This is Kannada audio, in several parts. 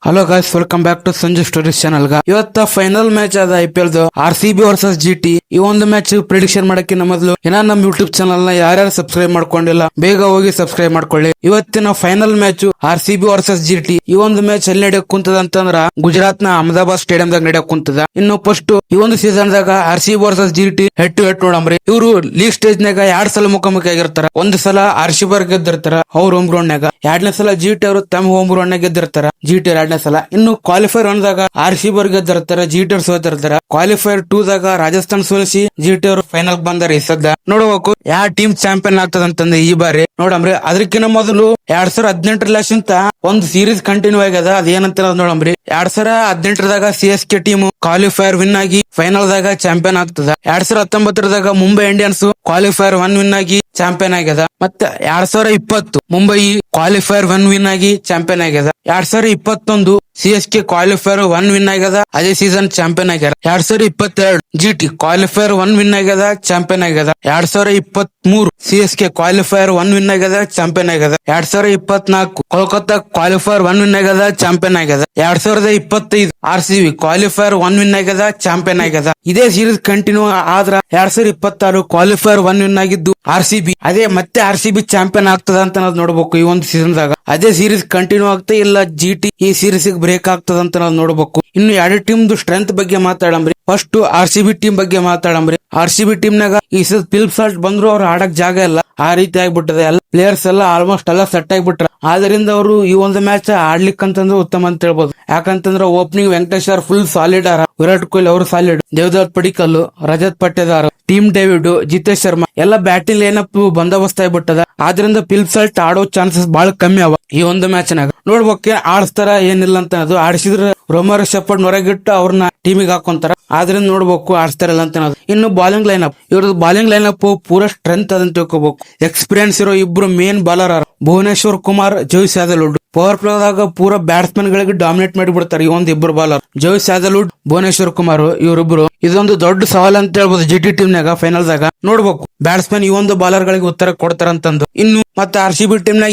Hello guys, welcome back to Sanju stories channel. ಇವತ್ತ ಫೈನಲ್ ಮ್ಯಾಚ್ ಆದ IPL RCB ವರ್ಸಸ್ GT. ಈ ಒಂದು ಮ್ಯಾಚ್ ಪ್ರಿಡಿಕ್ಷನ್ ಮಾಡಕ್ಕಿಂತ ಮೊದಲು ನಮ್ಮ ಯೂಟ್ಯೂಬ್ ಚಾನಲ್ ನ ಯಾರ್ಯಾರು ಸಬ್ಸ್ಕ್ರೈಬ್ ಮಾಡ್ಕೊಂಡಿಲ್ಲ ಬೇಗ ಹೋಗಿ ಸಬ್ಸ್ಕ್ರೈಬ್ ಮಾಡ್ಕೊಳ್ಳಿ. ಇವತ್ತಿನ final match RCB versus GT. ಈ ಒಂದು ಮ್ಯಾಚ್ ಎಲ್ಲಿ ನಡೆಯಕ್ ಕುಂತದ ಅಂತಂದ್ರ ಗುಜರಾತ್ ನ ಅಹಮದಾಬಾದ್ ಸ್ಟೇಡಿಯಂ ದಾಗ ನಡೆಯಕ್ ಕುಂತದ. ಇನ್ನು ಫಸ್ಟ್ ಈ ಒಂದು ಸೀಸನ್ ದಾಗ RCB versus GT head to head ನೋಡಮ್ರಿ. ಇವರು ಲೀಗ್ ಸ್ಟೇಜ್ ನಾಗ 2 ಸಲ ಮುಖಾಮುಖಿ ಆಗಿರ್ತಾರ. ಒಂದು ಸಲ RCB ಗೆದ್ದಿರ್ತಾರ ಅವ್ರ ಹೋಮ್ ಗ್ರೌಂಡ್ ನಾಗ, 2ನೇ ಸಲ GT ಅವರು ತಮ್ಮ ಹೋಮ್ ಗ್ರೌಂಡ್ ನಾಗ ಗೆದ್ದಿರ್ತಾರ GT 2ನೇ ಸಲ. ಇನ್ನು ಕ್ವಾಲಿಫೈರ್ 1 ದಾಗ RCB ಗೆದ್ದಿರ್ತಾರ, GT ಅವರು ಸೋತಿರ್ತಾರ. ಕ್ವಾಲಿಫೈರ್ 2 ದಾಗ ರಾಜಸ್ಥಾನ್ ಸೋಲಿಸಿ GT ಅವರು ಫೈನಲ್ ಬಂದಾರ. ಈ ಸದ್ದ ನೋಡಬೇಕು ಯಾವ ಟೀಮ್ ಚಾಂಪಿಯನ್ ಆಗ್ತದ ಅಂತಂದ್ರೆ ಈ ಬಾರಿ ನೋಡಮ್ರಿ. ಅದಕ್ಕಿಂತ ಮೊದಲು 2018 ಒಂದು ಸೀರೀಸ್ ಕಂಟಿನ್ಯೂ ಆಗ್ಯದ. ಅದೇನಂತ ನೋಡಮ್ರಿ. 2018ದಾಗ CSK ಟೀಮ್ ಕ್ವಾಲಿಫೈರ್ ವಿನ್ ಆಗಿ ಫೈನಲ್ ದಾಗ ಚಾಂಪಿಯನ್ ಆಗ್ತದ. 2019ದಾಗ ಮುಂಬೈ ಇಂಡಿಯನ್ಸ್ ಕ್ವಾಲಿಫೈರ್ 1 ವಿನ್ ಆಗಿ ಚಾಂಪಿಯನ್ ಆಗ್ಯದ. ಮತ್ತೆ 2020 ಮುಂಬೈ ಕ್ವಾಲಿಫೈರ್ 1 ವಿನ್ ಆಗಿ ಚಾಂಪಿಯನ್ ಆಗ್ಯದ. 2021 CSK ಕ್ವಾಲಿಫೈರ್ 1 ವಿನ್ ಆಗ್ಯದ, ಅದೇ ಸೀಸನ್ ಚಾಂಪಿಯನ್ ಆಗ್ಯಾರ. 2022 GT ಕ್ವಾಲಿಫೈರ್ 1 ವಿನ್ ಆಗ್ಯದ, ಚಾಂಪಿಯನ್ ಆಗ್ಯದ. 2023 CSK ಕ್ವಾಲಿಫೈರ್ 1 ವಿನ್ ಆಗ್ಯದ, ಚಾಂಪಿಯನ್ ಆಗ್ಯದ. 2024 ಕೋಲ್ಕತ್ತಾ ಕ್ವಾಲಿಫೈರ್ 1 ವಿನ್ ಆಗ್ಯದ, ಚಾಂಪಿಯನ್ ಆಗ್ಯದ. 2025 RCB ಕ್ವಾಲಿಫೈರ್ 1 ವಿನ್ ಆಗ್ಯದ, ಚಾಂಪಿಯನ್ ಆಗ್ಯದ. ಇದೇ ಸೀರೀಸ್ ಕಂಟಿನ್ಯೂ ಆದ್ರ 2026 ಕ್ವಾಲಿಫೈರ್ 1 ವಿನ್ ಆಗಿದ್ದು RCB ಅದೇ ಮತ್ತೆ RCB ಚಾಂಪಿಯನ್ ಆಗ್ತದ ಅಂತ ನಾವು ನೋಡ್ಬೇಕು. ಈ ಒಂದು ಸೀಸನ್ ದಾಗ ಅದೇ ಸೀರೀಸ್ ಕಂಟಿನ್ಯೂ ಆಗ್ತಾ ಇಲ್ಲ GT ಈ ಸೀರೀಸ್ ಬ್ರೇಕ್ ಆಗ್ತದ ಅಂತ ನಾವು ನೋಡ್ಬೇಕು. ಇನ್ನು ಎರಡು ಟೀಮ್ ಸ್ಟ್ರೆಂತ್ ಬಗ್ಗೆ ಮಾತಾಡಮ್ರಿ. ಫಸ್ಟ್ RCB ಟೀಮ್ ಬಗ್ಗೆ ಮಾತಾಡಮ್ರಿ. RCB ಟೀಮ್ ನಾಗ ಈ ಫಿಲಿಪ್ ಸಾಲ್ಟ್ ಬಂದ್ರು ಅವ್ರು ಆಡಕ್ ಜಾಗ ಇಲ್ಲ, ಆ ರೀತಿ ಆಗ್ಬಿಟ್ಟದೆ. ಎಲ್ಲ ಪ್ಲೇಯರ್ಸ್ ಎಲ್ಲ ಆಲ್ಮೋಸ್ಟ್ ಎಲ್ಲ ಸೆಟ್ ಆಗಿಬಿಟ್ರ. ಆದ್ರಿಂದ ಅವರು ಈ ಒಂದು ಮ್ಯಾಚ್ ಆಡ್ಲಿಕ್ಕಂತಂದ್ರೆ ಉತ್ತಮ ಅಂತ ಹೇಳ್ಬೋದು. ಯಾಕಂತಂದ್ರೆ ಓಪನಿಂಗ್ ವೆಂಕಟೇಶ್ವರ್ ಫುಲ್ ಸಾಲಿಡ್ ಆರ, ವಿರಾಟ್ ಕೊಹ್ಲಿ ಅವರು solid, Devdutt Padikkal, Rajat Patidar, Tim David, Jitesh Sharma ಎಲ್ಲ ಬ್ಯಾಟಿಂಗ್ ಲೈನಪ್ ಬಂದೋಬಸ್ತ್ ಆಗ್ಬಿಟ್ಟದ. ಆದ್ರಿಂದ ಫಿಲಿಪ್ ಸಾಲ್ಟ್ ಆಡೋ ಚಾನ್ಸಸ್ ಬಹಳ ಕಮ್ಮಿ ಅವ ಈ ಒಂದು ಮ್ಯಾಚ್ ನಾಗ. ನೋಡ್ಬೇಕು ಆಡಿಸ್ತಾರ ಏನಿಲ್ಲ ಅಂತ. ಅದು ಆಡಿಸಿದ್ರೆ ರೋಮರ್ ಶೆಫರ್ಡ್ ಹೊರಗಿಟ್ಟು ಅವ್ರನ್ನ ಟೀಮಿಗೆ ಹಾಕೊಂತಾರ. ಆದ್ರಿಂದ ನೋಡ್ಬೇಕು ಆಡಿಸ್ತಾರಲ್ಲ ಅಂತ. ಇನ್ನು ಬಾಲಿಂಗ್ ಲೈನಪ್, ಇವ್ರದ್ದು ಬಾಲಿಂಗ್ ಲೈನಪ್ ಪೂರಾ ಸ್ಟ್ರೆಂತ್ ಅದಂತ ತಿಳ್ಕೋಬೇಕು. ಎಕ್ಸ್ಪೀರಿಯನ್ಸ್ ಇರೋ ಇಬ್ರು ಮೇನ್ ಬಾಲರ್ ಆರ, Bhuvneshwar Kumar, Josh Hazlewood. Power play ದಾಗ ಪೂರಾ ಬ್ಯಾಟ್ಸ್ಮನ್ ಗಳಿಗೆ ಡಾಮಿನೇಟ್ ಮಾಡಿಬಿಡ್ತಾರೆ ಈ ಒಂದು ಇಬ್ರು bowler, Josh Hazlewood, Bhuvneshwar Kumar ಇವರಿಬ್ರು. ಇದೊಂದು ದೊಡ್ಡ ಸವಾಲ್ ಅಂತ ಹೇಳ್ಬೋದು GT ಟೀಮ್ ನಾಗ. ಫೈನಲ್ ದಾಗ ನೋಡ್ಬೇಕು ಬ್ಯಾಟ್ಸ್ಮನ್ ಈ ಒಂದು ಬಾಲರ್ ಗಳಿಗೆ ಉತ್ತರ ಕೊಡ್ತಾರಂತಂದು. ಇನ್ನು ಮತ್ತೆ RCB ಟೀಮ್ ನಾಗ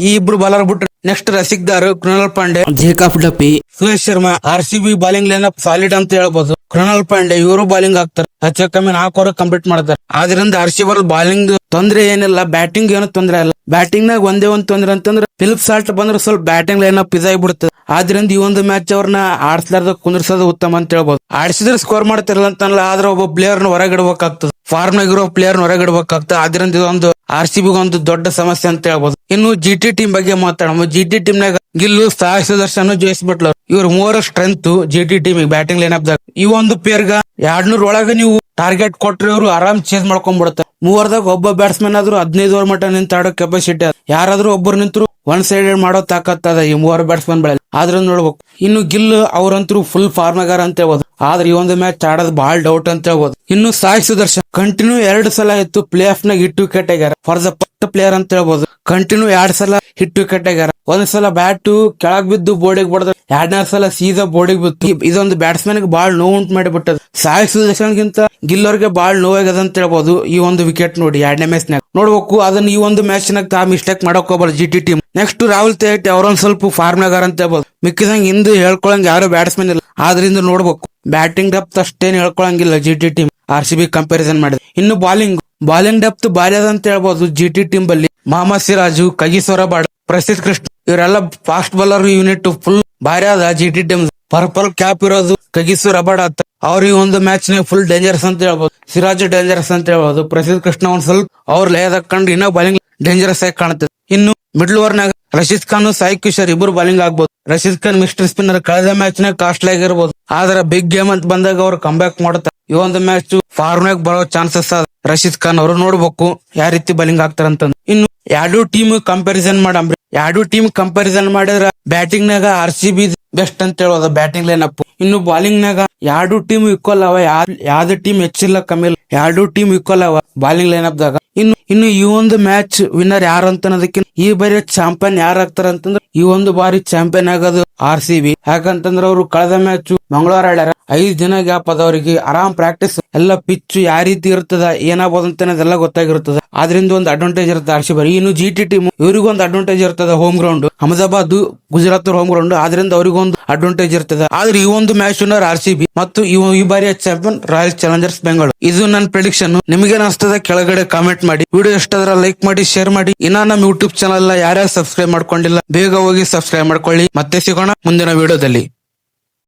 ಈ ಇಬ್ರು ಬಾಲರ್ ಬಿಟ್ರೆ next Rasikh Dar, Krunal Pandya, Jacob Duffy, Suresh Sharma. RCB bowling lineup solid ಅಂತ ಹೇಳ್ಬೋದು. ಕೃಣಾಲ್ ಪಾಂಡೆ ಇವರು ಬಾಲಿಂಗ್ ಆಗ್ತಾರೆ, ಹೆಚ್ಚು ಕಮ್ಮಿ 4 ಓವರ್ ಕಂಪ್ಲೀಟ್ ಮಾಡ್ತಾರೆ. ಆದ್ರಿಂದ RCB ಬಾಲಿಂಗ್ ತೊಂದ್ರೆ ಏನಿಲ್ಲ, ಬ್ಯಾಟಿಂಗ್ ಏನು ತೊಂದ್ರೆ ಇಲ್ಲ. ಬ್ಯಾಟಿಂಗ್ ನಾಗ ಒಂದೇ ಒಂದು ತೊಂದ್ರೆ ಅಂತಂದ್ರೆ ಫಿಲಿಪ್ ಸಾಲ್ಟ್ ಬಂದ್ರೆ ಸ್ವಲ್ಪ ಬ್ಯಾಟಿಂಗ್ ಲೈನಪ್ ಇದಾಗ್ಬಿಡುತ್ತೆ. ಆದ್ರಿಂದ ಈ ಒಂದು ಮ್ಯಾಚ್ ಅವ್ರನ್ನ ಆಡ್ಸ್ಲಾರ್ದ ಕುಂದ್ರಸೋದು ಉತ್ತಮ ಅಂತ ಹೇಳ್ಬೋದು. ಆಡಿಸಿದ್ರೆ ಸ್ಕೋರ್ ಮಾಡ್ತಿರಲ್ಲ ಅಂತಲ್ಲ, ಆದ್ರೆ ಒಬ್ಬ ಪ್ಲೇಯರ್ ನ ಹೊರಗಿಡ್ಬೇಕಾಗ್ತದೆ, ಫಾರ್ಮ್ ನಾಗಿರೋ ಪ್ಲೇಯರ್ ಹೊರಗಿಡ್ಬೇಕಾಗ್ತದೆ. ಆದ್ರಿಂದ ಇದೊಂದು RCB ಒಂದು ದೊಡ್ಡ ಸಮಸ್ಯೆ ಅಂತ ಹೇಳ್ಬೋದು. ಇನ್ನು GT ಟೀಮ್ ಬಗ್ಗೆ ಮಾತಾಡೋಣ. GT ಟೀಮ್ ನಾಗ ಗಿಲ್ಲು, ಸಾಯಿ ಸುದರ್ಶನ್, ಜೋಯ್ಸ್ ಬಟ್ಲರ್ ಇವ್ರ 3 strength GT team batting lineup ದಾಗ. ಈ ಒಂದು ಪೇರ್ಗ 200 ಒಳಗ ನೀವು ಟಾರ್ಗೆಟ್ ಕೊಟ್ರೆ ಅವರು ಆರಾಮ್ ಚೇಸ್ ಮಾಡ್ಕೊಂಡ್ಬಿಡುತ್ತೆ. 3ದಾಗ ಒಬ್ಬ ಬ್ಯಾಟ್ಸ್ಮನ್ ಆದ್ರೂ 15 ಓವರ್ ಮಟ್ಟ ನಿಂತ ಆಡೋ ಕೆಪಾಸಿಟಿ ಅದ. ಯಾರಾದ್ರೂ ಒಬ್ಬರು ನಿಂತರು ಒನ್ ಸೈಡೆಡ್ ಮಾಡೋ ತಾಕತ್ತದ ಈ 3 ಬ್ಯಾಟ್ಸ್ಮನ್ ಬೆಳೆ. ಆದ್ರೂ ನೋಡ್ಬೇಕು. ಇನ್ನು ಗಿಲ್ ಅವ್ರಂತರೂ ಫುಲ್ ಫಾರ್ಮ್ ಆಗಾರ ಅಂತ ಹೇಳ್ಬೋದು. ಆದ್ರೆ ಈ ಒಂದು ಮ್ಯಾಚ್ ಆಡೋದು ಬಹಳ ಡೌಟ್ ಅಂತ ಹೇಳ್ಬೋದು. ಇನ್ನು ಸಾಯಿ ಸುದರ್ಶನ್ ಕಂಟಿನ್ಯೂ 2 ಸಲ ಇತ್ತು ಪ್ಲೇ ಆಫ್ ನಾಗ ಹಿಟ್ ವಿಕೆಟ್ ಆಗ್ಯಾರ. ಫಾರ್ ದ ಫಸ್ಟ್ ಪ್ಲೇಯರ್ ಅಂತ ಹೇಳ್ಬೋದು. ಕಂಟಿನ್ಯೂ 2 ಸಲ ಹಿಟ್ ವಿಕೆಟ್ ಆಗ್ಯಾರ. ಒಂದ್ ಸಲ ಬ್ಯಾಟ್ ಕೆಳಗ್ ಬಿದ್ದು ಬೋರ್ಡಿಗೆ ಬಡ್ದ, 2ನೇ ಸಲ ಸೀದಾ ಬೋರ್ಡಿಗೆ ಬಿತ್ತು. ಇದೊಂದು ಬ್ಯಾಟ್ಸ್ಮನ್ ಗೆ ಬಹಳ ನೋವು ಉಂಟು ಮಾಡಿಬಿಟ್ಟದ. ಸಾಯಿ ಸುದರ್ಶನ್ ಗಿಂತ ಗಿಲ್ಲೋರ್ಗೆ ಬಹಳ ನೋವಾಗ್ಯದ ಅಂತ ಹೇಳ್ಬೋದು. ಈ ಒಂದು ವಿಕೆಟ್ ನೋಡಿ 2ನೇ ಮ್ಯಾಚ್ ನಾಗ ನೋಡ್ಬೇಕು. ಅದನ್ನ ಈ ಒಂದು ಮ್ಯಾಚ್ ನಾಗ ಮಿಸ್ಟೇಕ್ ಮಾಡಕ್ ಹೋಗ್ಬಾರ್ದು GT ಟೀಮ್. ನೆಕ್ಸ್ಟ್ ರಾಹುಲ್ ತೇಟಿ ಅವ್ರೊಂದ್ ಸ್ವಲ್ಪ ಫಾರ್ಮ್ ನಾಗಾರ ಅಂತ ಹೇಳ್ಬೋದು. ಮಿಕ್ಕಿದಂಗ್ ಹಿಂದೆ ಹೇಳ್ಕೊಳಂಗ್ ಯಾರು ಬ್ಯಾಟ್ಸ್ಮನ್ ಇಲ್ಲ. ಆದ್ರಿಂದ ನೋಡ್ಬೇಕು ಬ್ಯಾಟಿಂಗ್ ಡೆಪ್ತ್ ಅಷ್ಟೇನ್ ಹೇಳ್ಕೊಳಂಗಿಲ್ಲ GT ಟೀಮ್ RCB ಕಂಪ್ಯಾರಿಸನ್ ಮಾಡಿದ್ರೆ. ಇನ್ನು ಬಾಲಿಂಗ್ ಡೆಪ್ತ್ ಭಾರಿ ಅದ ಅಂತ ಹೇಳ್ಬೋದು GT ಟೀಮ್ ಬಲ್ಲಿ. ಮೊಹಮ್ಮದ್ ಸಿರಾಜು, ಕಗಿಸೋ ರಬಾಡ್, ಪ್ರಸಿದ್ಧ ಕೃಷ್ಣ ಇವರೆಲ್ಲ ಫಾಸ್ಟ್ ಬಾಲರ್ ಯೂನಿಟ್ ಫುಲ್ ಭಾರಿ ಅದ GT ಟೀಮ್. ಪರ್ಪಲ್ ಕ್ಯಾಪ್ ಇರೋದು ಕಗಿಸೋ ರಬಾಡ್ ಆತ. ಅವ್ರ ಈ ಒಂದು ಮ್ಯಾಚ್ ನ ಫುಲ್ ಡೇಂಜರಸ್ ಅಂತ ಹೇಳ್ಬೋದು. ಸಿರಾಜ್ ಡೇಂಜರಸ್ ಅಂತ ಹೇಳ್ಬೋದು. ಪ್ರಸಿದ್ಧ ಕೃಷ್ಣ ಒಂದ್ ಸ್ವಲ್ಪ ಅವ್ರ ಲೇದಾಗ ಕಂಡು ಇನ್ನೂ ಬಾಲಿಂಗ್ ಡೇಂಜರಸ್ ಆಗಿ ಕಾಣುತ್ತೆ. ಇನ್ನು ಮಿಡ್ಲ್ ಓವರ್ ನಾಗ ರಶೀದ್ ಖಾನ್, ಸಾಯಿ ಕಿಶೋರ್ ಇಬ್ರು ಬಾಲಿಂಗ್ ಆಗ್ಬೋದು. ರಶೀದ್ ಖಾನ್ ಮಿಸ್ಟರ್ ಸ್ಪಿನ್ನರ್, ಕಳೆದ ಮ್ಯಾಚ್ ನಾಗ ಕಾಸ್ಟ್ಲಿ ಆಗಿರ್ಬೋದು. ಆದ್ರೆ ಬಿಗ್ ಗೇಮ್ ಅಂತ ಬಂದಾಗ ಅವ್ರು ಕಂಬ್ಯಾಕ್ ಮಾಡುತ್ತಾರೆ. ಈ ಒಂದು ಮ್ಯಾಚ್ ಫಾರ್ಮ್ ನಾಗ ಬರೋ ಚಾನ್ಸಸ್ ಅದ. ರಶೀದ್ ಖಾನ್ ಅವರು ನೋಡ್ಬೇಕು ಯಾವ ರೀತಿ ಬಾಲಿಂಗ್ ಆಗ್ತಾರಂತ. ಇನ್ನು 2 ಟೀಮ್ ಕಂಪ್ಯಾರಿಸನ್ ಮಾಡಮ್ರಿ. 2 ಟೀಮ್ ಕಂಪ್ಯಾರಿಸನ್ ಮಾಡಿದ್ರ ಬ್ಯಾಟಿಂಗ್ ನಾಗ RCB ಬೆಸ್ಟ್ ಅಂತ ಹೇಳೋದು ಬ್ಯಾಟಿಂಗ್ ಲೈನಪ್. ಇನ್ನು ಬಾಲಿಂಗ್ ನಾಗ 2 ಟೀಮ್ ಈಕ್ವಲ್ ಅವ, ಯಾವ್ದು ಟೀಮ್ ಹೆಚ್ಚಿಲ್ಲ ಕಮ್ಮಿ ಇಲ್ಲ. 2 ಟೀಮ್ ಈಕ್ವಲ್ ಅವ ಬಾಲಿಂಗ್ ಲೈನಪ್ ದಾಗ. ಇನ್ನು ಈ ಒಂದು ಮ್ಯಾಚ್ ವಿನ್ನರ್ ಯಾರು ಅಂತ ಅನ್ನೋದಕ್ಕಿಂತ ಈ ಬಾರಿ ಚಾಂಪಿಯನ್ ಯಾರು ಆಗ್ತಾರ ಅಂತಂದ್ರೆ ಈ ಒಂದು ಬಾರಿ ಚಾಂಪಿಯನ್ ಆಗೋದು RCB. ಯಾಕಂತಂದ್ರೆ ಅವರು ಕಳೆದ ಮ್ಯಾಚ್ ಮಂಗಳವಾರ ಆಡ್ಯಾರ. 5 ದಿನ ಗ್ಯಾಪ್ ಅದವರಿಗೆ ಆರಾಮ್ ಪ್ರಾಕ್ಟೀಸ್ ಎಲ್ಲ ಪಿಚ್ ಯಾವ ರೀತಿ ಇರ್ತದ ಏನಾಗ್ಬೋದು ಅಂತ ಅದೆಲ್ಲ ಗೊತ್ತಾಗಿರ್ತದ. ಆದ್ರಿಂದ ಒಂದು ಅಡ್ವಾಂಟೇಜ್ ಇರುತ್ತೆ ಆರ್ಸಿಬಿ. ಇನ್ನು GT ಟೀಮ್ ಇವರಿಗೂ ಒಂದು ಅಡ್ವಾಂಟೇಜ್ ಇರ್ತದ. Home ground Ahmedabad Gujarat home ground, ಆದ್ರಿಂದ ಅವರಿಗೊಂದು ಅಡ್ವಾಂಟೇಜ್ ಇರ್ತದೆ. ಆದ್ರೆ ಈ ಒಂದು ಮ್ಯಾಚ್ ವಿನ್ನರ್ ಆರ್ಸಿಬಿ ಮತ್ತು ಈ ಬಾರಿಯ ಚಾಂಪಿಯನ್ ರಾಯಲ್ ಚಾಲೆಂಜರ್ಸ್ ಬೆಂಗಳೂರು. ಇದು ನನ್ನ ಪ್ರೆಡಿಕ್ಷನ್. ನಿಮಗೆ ಅನಿಸ್ತದ ಕೆಳಗಡೆ ಕಾಮೆಂಟ್ ಮಾಡಿ. ವಿಡಿಯೋ ಇಷ್ಟಾದ್ರೆ ಲೈಕ್ ಮಾಡಿ, ಶೇರ್ ಮಾಡಿ. ಇನ್ನ ನಮ್ಮ ಯೂಟ್ಯೂಬ್ ಚಾನಲ್ ಯಾರ್ಯಾರು ಸಬ್ಸ್ಕ್ರೈಬ್ ಮಾಡ್ಕೊಂಡಿಲ್ಲ ಬೇಗ ಹೋಗಿ ಸಬ್ಸ್ಕ್ರೈಬ್ ಮಾಡ್ಕೊಳ್ಳಿ. ಮತ್ತೆ ಸಿಗೋಣ ಮುಂದಿನ ವಿಡಿಯೋದಲ್ಲಿ.